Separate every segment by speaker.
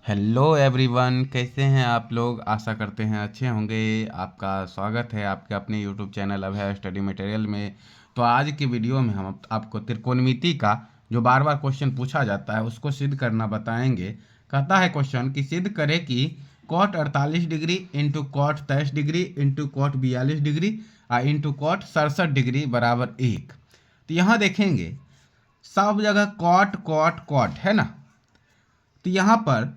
Speaker 1: Hello everyone, कैसे हैं आप लोग। आशा करते हैं अच्छे होंगे। आपका स्वागत है आपके अपने यूट्यूब चैनल अभय स्टडी मटेरियल में। तो आज की वीडियो में हम आपको त्रिकोणमिति का जो बार बार क्वेश्चन पूछा जाता है उसको सिद्ध करना बताएंगे। कहता है क्वेश्चन कि सिद्ध करें कि cot 48 degree into cot 23 degree into cot 42 degree into cot 67 degree बराबर 1। तो यहाँ देखेंगे सब जगह कॉट कॉट कॉट है ना। तो यहाँ पर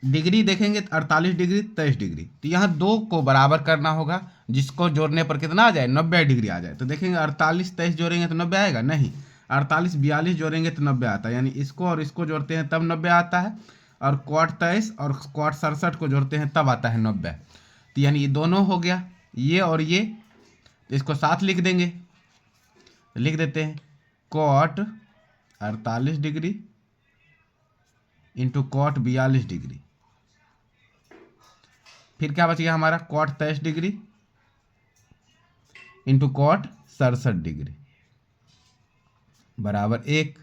Speaker 1: डिग्री देखेंगे 48 डिग्री 23 डिग्री, तो यहाँ दो को बराबर करना होगा जिसको जोड़ने पर कितना आ जाए 90 डिग्री आ जाए। तो देखेंगे 48 23 जोड़ेंगे तो 90 आएगा नहीं, 48 42 जोड़ेंगे तो 90 आता है, यानी इसको और इसको जोड़ते हैं तब 90 आता है। और क्वाट 23 और क्वाट 67 को जोड़ते हैं तब आता है 90। तो यानी ये दोनों हो गया, ये और ये। तो इसको साथ लिख देंगे, लिख देते हैं cot 48 degree into cot 42 degree. फिर क्या बच गया हमारा cot 23 degree into cot 67 degree बराबर 1।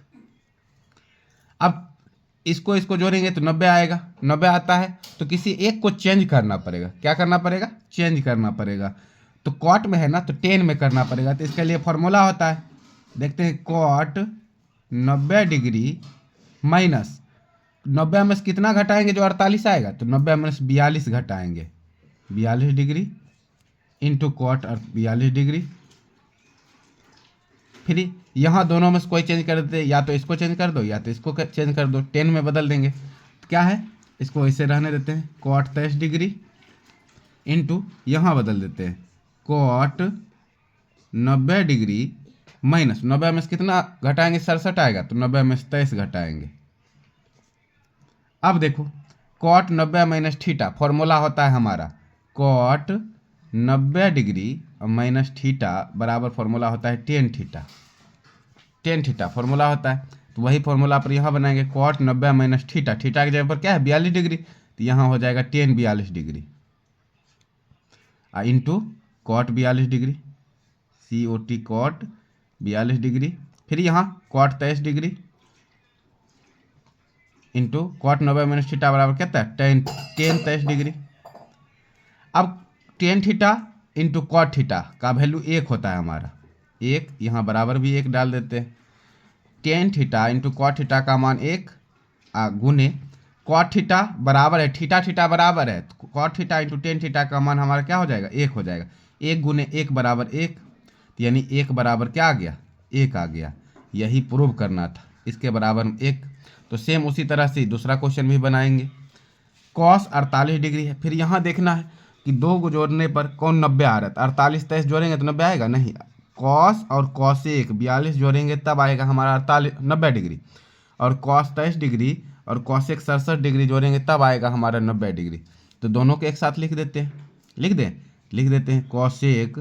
Speaker 1: अब इसको इसको जोड़ेंगे तो 90 आएगा, 90 आता है तो किसी एक को चेंज करना पड़ेगा। क्या करना पड़ेगा? चेंज करना पड़ेगा। तो कॉट में है ना तो 10 में करना पड़ेगा। तो इसके लिए फॉर्मूला होता है, देखते हैं कॉट 90 डिग्री माइनस 90 में से कितना घटाएंगे जो 48 आएगा, तो 90 में से 42 घटाएंगे, 42 डिग्री इंटू कॉट 42 डिग्री। फिर यहाँ दोनों में से कोई चेंज कर देते, या तो इसको चेंज कर दो या तो इसको चेंज कर दो, 10 में बदल देंगे। तो क्या है, इसको ऐसे रहने देते हैं कॉट 23 डिग्री इंटू यहाँ बदल देते हैं कॉट 90 डिग्री माइनस 90 में से कितना घटाएंगे 67 आएगा, तो 90 में से 23 घटाएंगे। अब देखो कॉट 90 माइनस थीटा, फॉर्मूला होता है हमारा कॉट 90 डिग्री माइनस थीटा बराबर फॉर्मूला होता है tan theta. Tan theta formula होता है, तो वही फॉर्मूला पर यहाँ बनाएंगे कॉट 90 माइनस थीटा। थीटा की जगह पर क्या है 42 डिग्री, तो यहाँ हो जाएगा tan 42 degree into cot 42 degree COT cot 42 degree. फिर यहाँ cot 23 degree into cot 90 minus theta बराबर कितना है टेन 23 डिग्री। अब tan theta into cot theta का वैल्यू 1 होता है हमारा, 1 यहाँ बराबर भी 1 डाल देते हैं। Tan theta into cot theta का मान 1 गुने कॉट थीटा बराबर है थीटा थीटा बराबर है, तो cot theta into tan theta का मान हमारा क्या हो जाएगा 1 हो जाएगा। 1 गुने 1 बराबर 1, यानी 1 बराबर क्या आ गया 1 आ गया। यही प्रूव करना था, इसके बराबर 1। तो सेम उसी तरह से दूसरा क्वेश्चन भी बनाएंगे। कॉस 48 डिग्री है, फिर यहाँ देखना है कि दो को जोड़ने पर कौन 90 आ रहा है। 48 23 जोड़ेंगे तो 90 आएगा नहीं, कॉस और कॉसेक 42 जोड़ेंगे तब आएगा हमारा 90 डिग्री, और कॉस 23 डिग्री और कॉसेक 67 डिग्री जोड़ेंगे तब आएगा हमारा 90 डिग्री। तो दोनों को एक साथ लिख देते हैं, लिख देते हैं cosec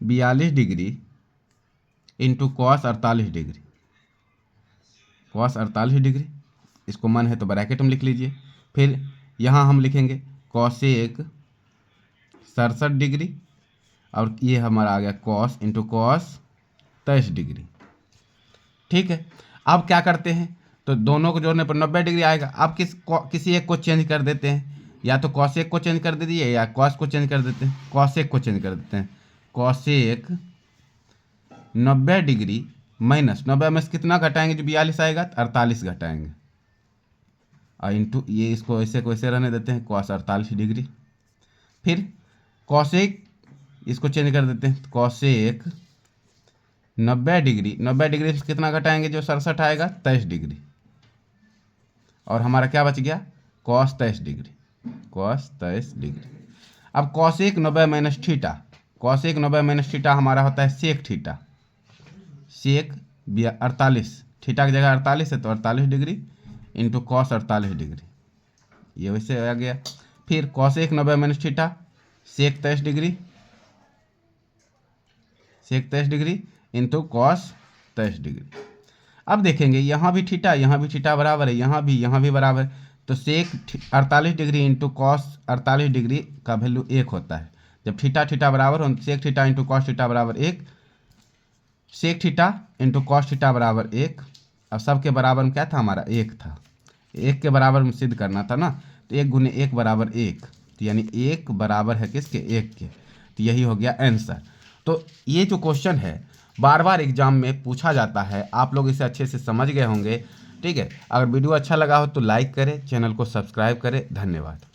Speaker 1: 42 degree into cos 48 degree, cos 48 degree, इसको मन है तो ब्रैकेट में लिख लीजिए। फिर यहाँ हम लिखेंगे कॉसेक 67 डिग्री, और ये हमारा आ गया कॉस इंटू कॉस 23 डिग्री। ठीक है, अब क्या करते हैं, तो दोनों को जोड़ने पर 90 डिग्री आएगा। अब किसी एक को चेंज कर देते हैं, या तो कॉसेक को चेंज कर दीजिए या कॉस को चेंज कर देते हैं। कॉसेक को चेंज कर देते हैं, कॉसेक 90 डिग्री माइनस 90 में से कितना घटाएंगे जो 42 आएगा, 48 घटाएंगे, और इंटू ये इसको ऐसे को ऐसे रहने देते हैं कॉस 48 डिग्री। फिर कॉसेक इसको चेंज कर देते हैं, कॉसेक 90 डिग्री, 90 डिग्री से कितना घटाएंगे जो 67 आएगा 23 डिग्री, और हमारा क्या बच गया कॉस 23 डिग्री, कॉस 23 डिग्री। अब cosec 90 minus theta, cosec 90 minus theta हमारा होता है सेक थीटा, सेक 48, थीटा की जगह 48 है तो 48 डिग्री इंटू कॉस 48 डिग्री, ये वैसे आ गया। फिर cosec 90 minus theta sec 23 degree, sec 23 degree into cos 23 degree. अब देखेंगे यहाँ भी थीटा बराबर है, यहाँ भी बराबर है, तो sec 48 degree into cos 48 degree का वैल्यू 1 होता है। जब थीटा बराबर हो sec theta into cos theta बराबर 1, sec theta into cos theta बराबर 1। अब सबके बराबर में क्या था हमारा 1 था, 1 के बराबर में सिद्ध करना था ना, तो 1 गुने 1 बराबर 1, तो यानी 1 बराबर है किसके, 1 के, तो यही हो गया आंसर। तो ये जो क्वेश्चन है बार बार एग्जाम में पूछा जाता है, आप लोग इसे अच्छे से समझ गए होंगे। ठीक है, अगर वीडियो अच्छा लगा हो तो लाइक करें, चैनल को सब्सक्राइब करें। धन्यवाद।